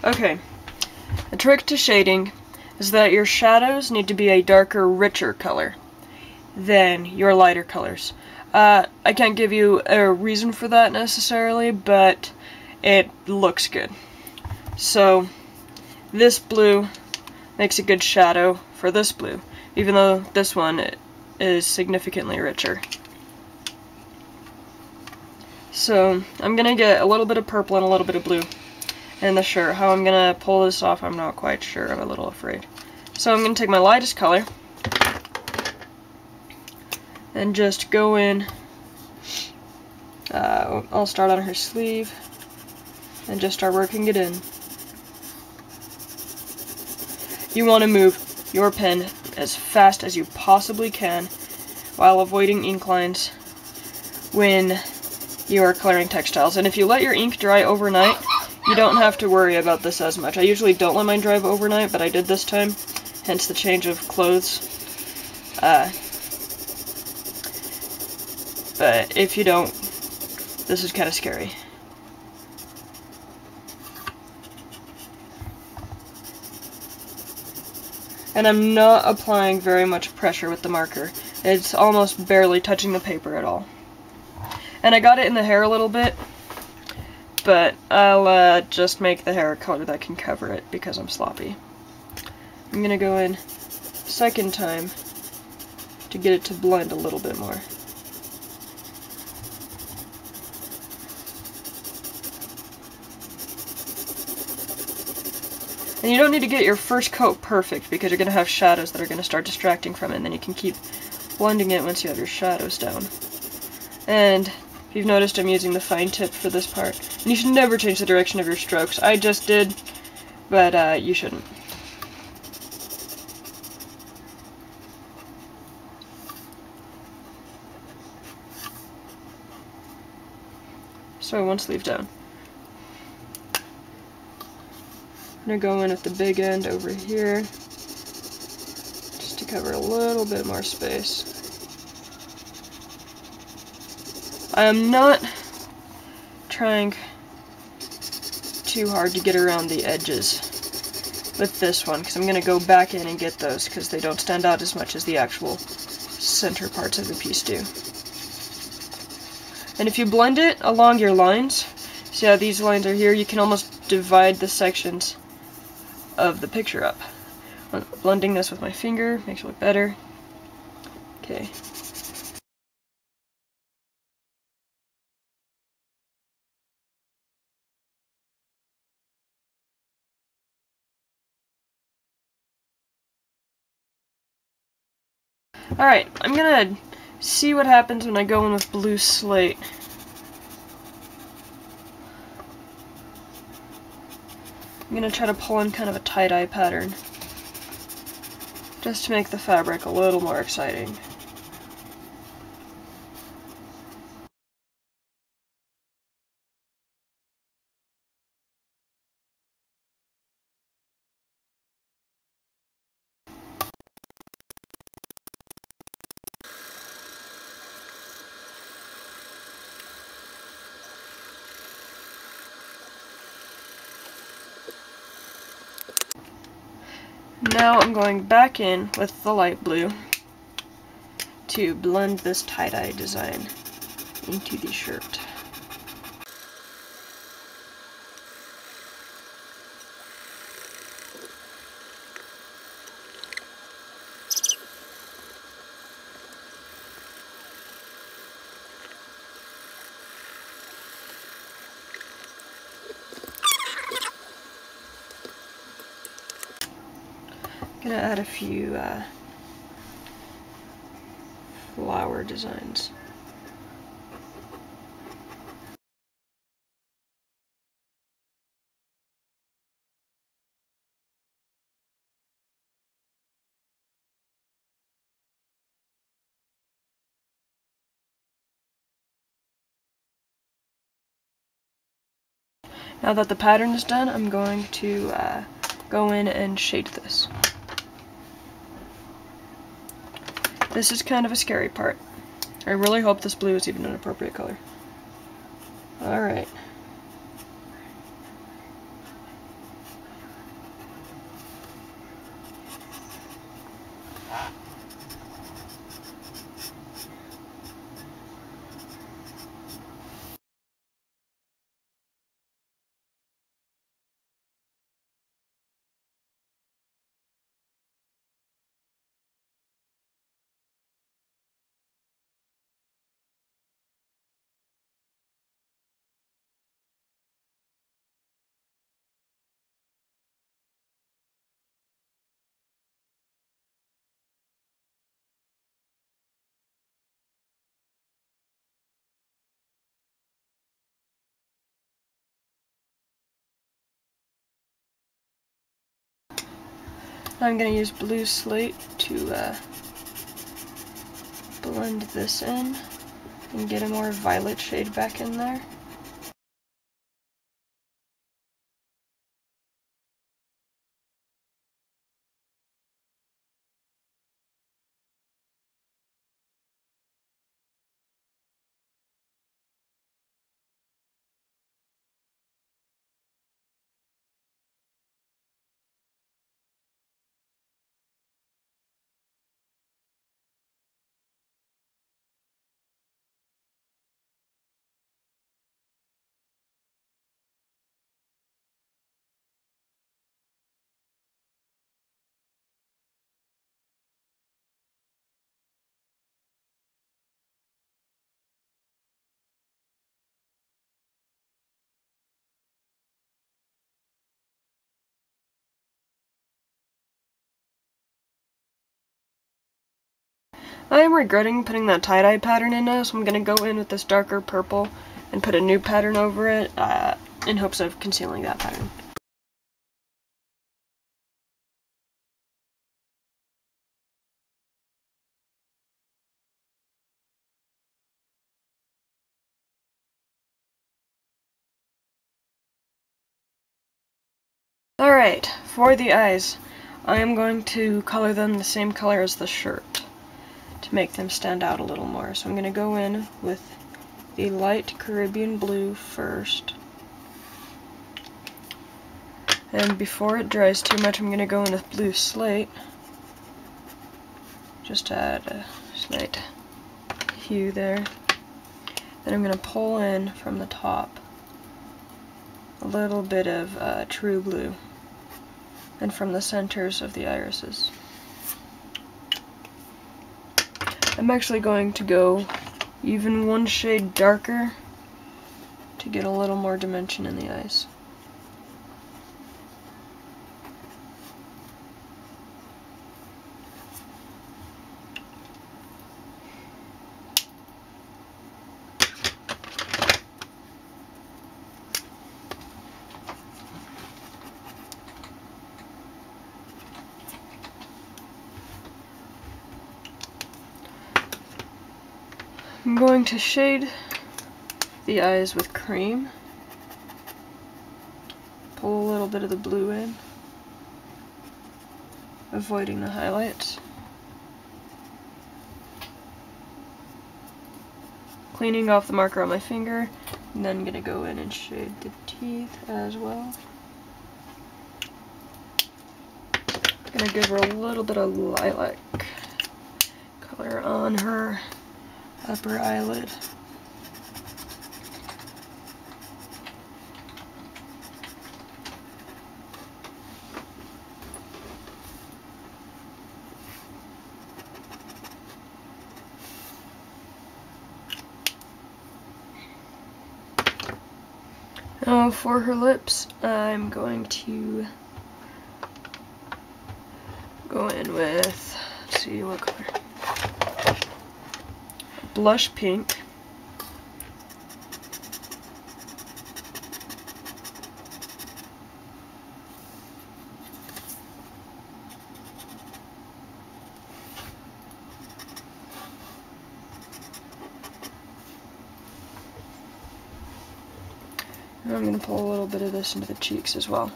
Okay, the trick to shading is that your shadows need to be a darker, richer color than your lighter colors. I can't give you a reason for that necessarily, but it looks good. So this blue makes a good shadow for this blue, even though this one is significantly richer. So I'm gonna get a little bit of purple and a little bit of blue in the shirt. How I'm gonna pull this off, I'm not quite sure. I'm a little afraid. So I'm gonna take my lightest color and just go in. I'll start on her sleeve and just start working it in. You want to move your pen as fast as you possibly can while avoiding ink lines when you are coloring textiles. And if you let your ink dry overnight, you don't have to worry about this as much. I usually don't let mine dry overnight, but I did this time, hence the change of clothes. But if you don't, this is kind of scary. And I'm not applying very much pressure with the marker. It's almost barely touching the paper at all. And I got it in the hair a little bit, but I'll just make the hair a color that can cover it because I'm sloppy. I'm gonna go in second time to get it to blend a little bit more. And you don't need to get your first coat perfect because you're going to have shadows that are going to start distracting from it, and then you can keep blending it once you have your shadows down. And if you've noticed, I'm using the fine tip for this part. And you should never change the direction of your strokes. I just did, but you shouldn't. So one sleeve down. I'm going to go in at the big end over here, just to cover a little bit more space. I am not trying too hard to get around the edges with this one, because I'm going to go back in and get those, because they don't stand out as much as the actual center parts of the piece do. And if you blend it along your lines, see how these lines are here, you can almost divide the sections of the picture up. Blending this with my finger makes it look better. Okay. Alright, I'm gonna see what happens when I go in with blue slate. I'm gonna try to pull in kind of a tie-dye pattern, just to make the fabric a little more exciting. Now I'm going back in with the light blue to blend this tie-dye design into the shirt. Gonna add a few flower designs. Now that the pattern is done, I'm going to go in and shade this. This is kind of a scary part. I really hope this blue is even an appropriate color. Alright. I'm going to use blue slate to blend this in and get a more violet shade back in there. I am regretting putting that tie-dye pattern in now, so I'm going to go in with this darker purple and put a new pattern over it in hopes of concealing that pattern. Alright, for the eyes, I am going to color them the same color as the shirt to make them stand out a little more. So I'm going to go in with the light Caribbean blue first. And before it dries too much, I'm going to go in with blue slate. Just to add a slight hue there. Then I'm going to pull in from the top a little bit of true blue, and from the centers of the irises. I'm actually going to go even one shade darker to get a little more dimension in the eyes. I'm going to shade the eyes with cream. Pull a little bit of the blue in, avoiding the highlights. Cleaning off the marker on my finger, and then gonna go in and shade the teeth as well. Gonna give her a little bit of lilac color on her upper eyelid. Now for her lips, I'm going to go in with, let's see what color, blush pink. And I'm going to pull a little bit of this into the cheeks as well.